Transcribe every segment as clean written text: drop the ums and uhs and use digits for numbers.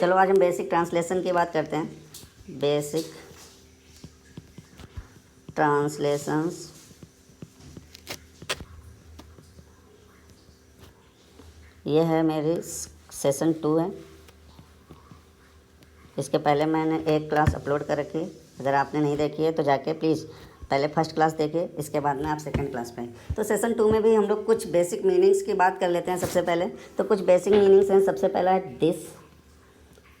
चलो आज हम बेसिक ट्रांसलेशन की बात करते हैं। Basic translations. ये है मेरी सेशन 2 है। इसके पहले मैंने एक क्लास अपलोड कर रखी है। अगर आपने नहीं देखी है तो जाके प्लीज़ पहले फर्स्ट क्लास देखिए, इसके बाद में आप सेकंड क्लास पे। तो सेशन 2 में भी हम लोग कुछ बेसिक मीनिंग्स की बात कर लेते हैं। सबसे पहले तो कुछ बेसिक मीनिंग्स हैं। सबसे पहला है दिस,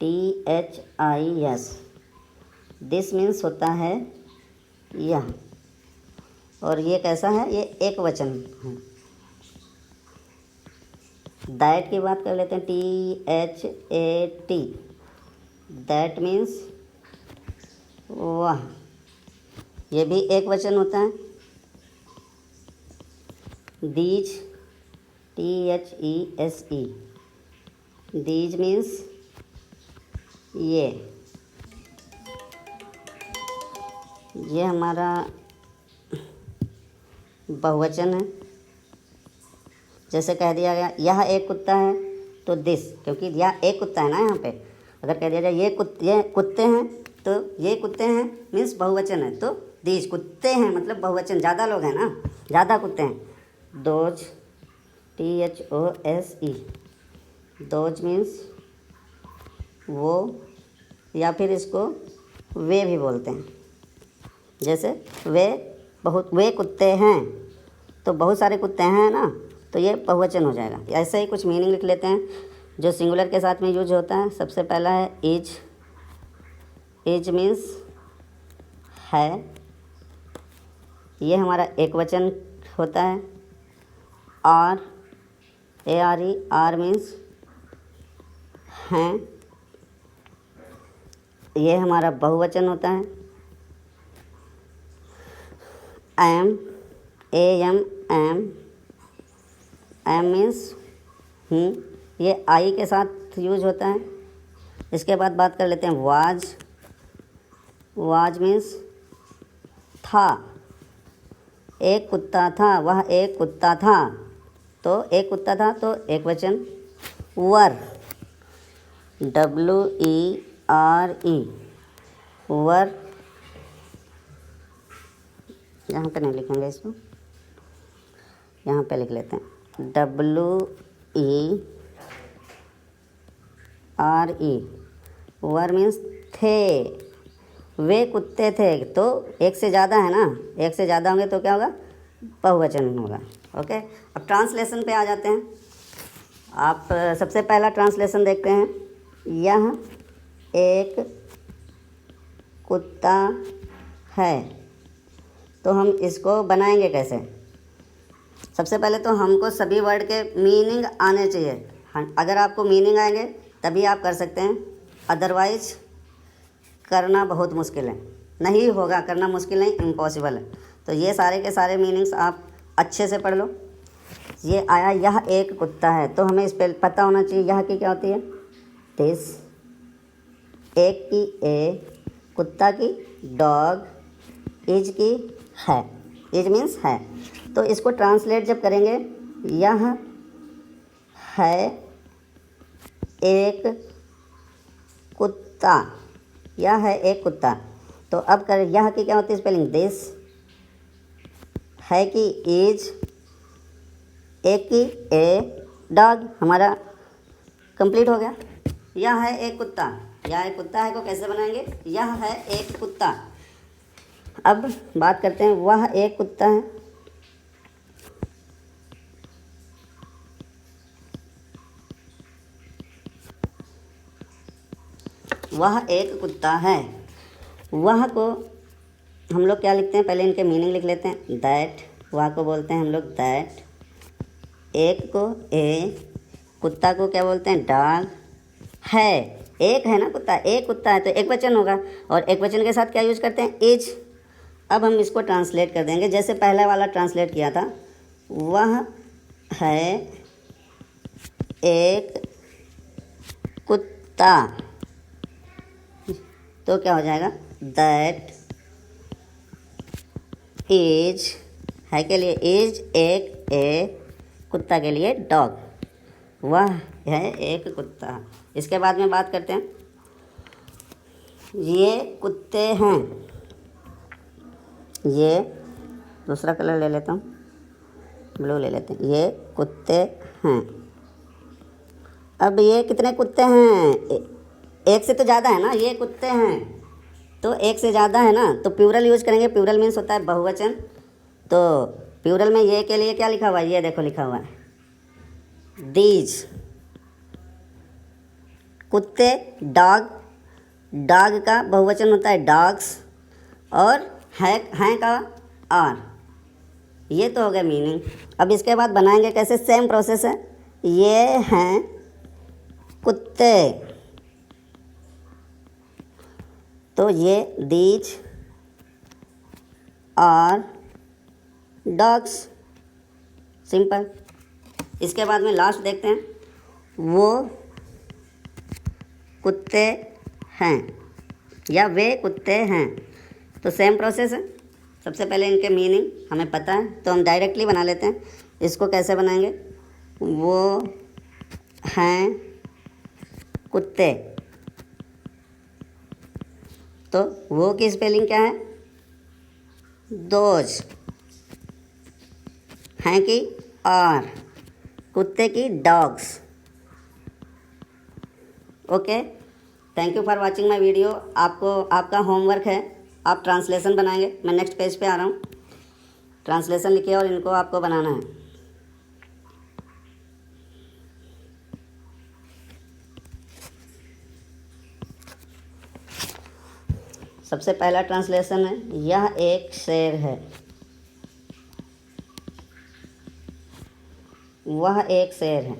THIS। दिस मीन्स होता है यह, और ये कैसा है, ये एक वचन है। दैट की बात कर लेते हैं, THAT। दैट मीन्स वह, ये भी एक वचन होता है। These, THESE। दीज मीन्स ये हमारा बहुवचन है। जैसे कह दिया गया यह एक कुत्ता है तो दिस, क्योंकि यह एक कुत्ता है ना यहाँ पे। अगर कह दिया जाए ये कुत्ते हैं तो ये कुत्ते हैं मीन्स बहुवचन है, तो दीज कुत्ते हैं मतलब बहुवचन, ज़्यादा लोग हैं ना, ज़्यादा कुत्ते हैं। Those, THOSE। दोज मीन्स वो, या फिर इसको वे भी बोलते हैं। जैसे वे कुत्ते हैं तो बहुत सारे कुत्ते हैं ना, तो ये बहुवचन हो जाएगा। ऐसे ही कुछ मीनिंग लिख लेते हैं जो सिंगुलर के साथ में यूज होता है। सबसे पहला है इज। इज मीन्स है, ये हमारा एक वचन होता है। आर, ARE, आर मीन्स हैं, ये हमारा बहुवचन होता है। एम, AMM, एम मीन्स ये आई के साथ यूज होता है। इसके बाद बात कर लेते हैं वाज। वाज मीन्स था, एक कुत्ता था, वह एक कुत्ता था, तो एक कुत्ता था तो एक वचन। वर, WERE। वर, यहाँ पे नहीं लिखेंगे इसको, यहाँ पे लिख लेते हैं WERE। वर मीन्स थे, वे कुत्ते थे, तो एक से ज़्यादा है ना, एक से ज़्यादा होंगे तो क्या होगा, बहुवचन होगा। ओके, अब ट्रांसलेशन पे आ जाते हैं। आप सबसे पहला ट्रांसलेशन देखते हैं। यह एक कुत्ता है, तो हम इसको बनाएंगे कैसे। सबसे पहले तो हमको सभी वर्ड के मीनिंग आने चाहिए। अगर आपको मीनिंग आएंगे तभी आप कर सकते हैं, अदरवाइज करना बहुत मुश्किल है। नहीं होगा, करना मुश्किल नहीं, इम्पॉसिबल है। तो ये सारे के सारे मीनिंग्स आप अच्छे से पढ़ लो। ये आया यह एक कुत्ता है, तो हमें इस पर पता होना चाहिए यह की क्या होती है, दिस। एक की ए, कुत्ता की डॉग, इज की है। इज मीन्स है। तो इसको ट्रांसलेट जब करेंगे, यह है एक कुत्ता, यह है एक कुत्ता। तो अब कर यह की क्या होती है स्पेलिंग, दिस। है की इज, एक की ए, डॉग, हमारा कंप्लीट हो गया। यह है एक कुत्ता, यह एक कुत्ता है को कैसे बनाएंगे, यह है एक कुत्ता। अब बात करते हैं वह एक कुत्ता है। वह एक कुत्ता है, वह को हम लोग क्या लिखते हैं, पहले इनके मीनिंग लिख लेते हैं। दैट, वह को बोलते हैं हम लोग दैट। एक को ए, कुत्ता को क्या बोलते हैं, डॉग। है, एक है ना कुत्ता, एक कुत्ता है तो एक वचन होगा, और एक वचन के साथ क्या यूज करते हैं, इज। अब हम इसको ट्रांसलेट कर देंगे जैसे पहला वाला ट्रांसलेट किया था। वह है एक कुत्ता, तो क्या हो जाएगा, दैट इज, है के लिए इज, एक ए, कुत्ता के लिए डॉग। वह है एक कुत्ता। इसके बाद में बात करते हैं, ये कुत्ते हैं। ये दूसरा कलर ले लेता हूँ, ब्लू ले लेते हैं। ये कुत्ते हैं। अब ये कितने कुत्ते हैं? एक से तो ज़्यादा है ना, ये कुत्ते हैं तो एक से ज़्यादा है ना, तो प्लूरल यूज करेंगे। प्लूरल मीन्स होता है बहुवचन। तो प्लूरल में ये के लिए क्या लिखा हुआ है? ये देखो लिखा हुआ है दीज कुत्ते। डॉग, डॉग का बहुवचन होता है डॉग्स, और हैं का आर। ये तो हो गया मीनिंग। अब इसके बाद बनाएंगे कैसे? सेम प्रोसेस है। ये हैं कुत्ते, तो ये दीज आर डॉग्स, सिंपल। इसके बाद में लास्ट देखते हैं, वो कुत्ते हैं या वे कुत्ते हैं। तो सेम प्रोसेस है। सबसे पहले इनके मीनिंग हमें पता है तो हम डायरेक्टली बना लेते हैं। इसको कैसे बनाएंगे? वो हैं कुत्ते, तो वो की स्पेलिंग क्या है? दोज। हैं की आर, कुत्ते की dogs. Okay, thank you for watching my video. आपका होमवर्क है, आप ट्रांसलेशन बनाएंगे। मैं नेक्स्ट पेज पे आ रहा हूँ। ट्रांसलेशन लिखिए और इनको आपको बनाना है। सबसे पहला ट्रांसलेशन है, यह एक शेर है। वह एक शेर है।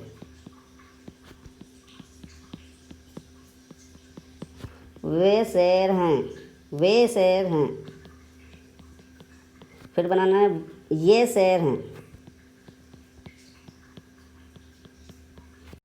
वे शेर हैं, वे शेर हैं। फिर बनाना है, ये शेर हैं।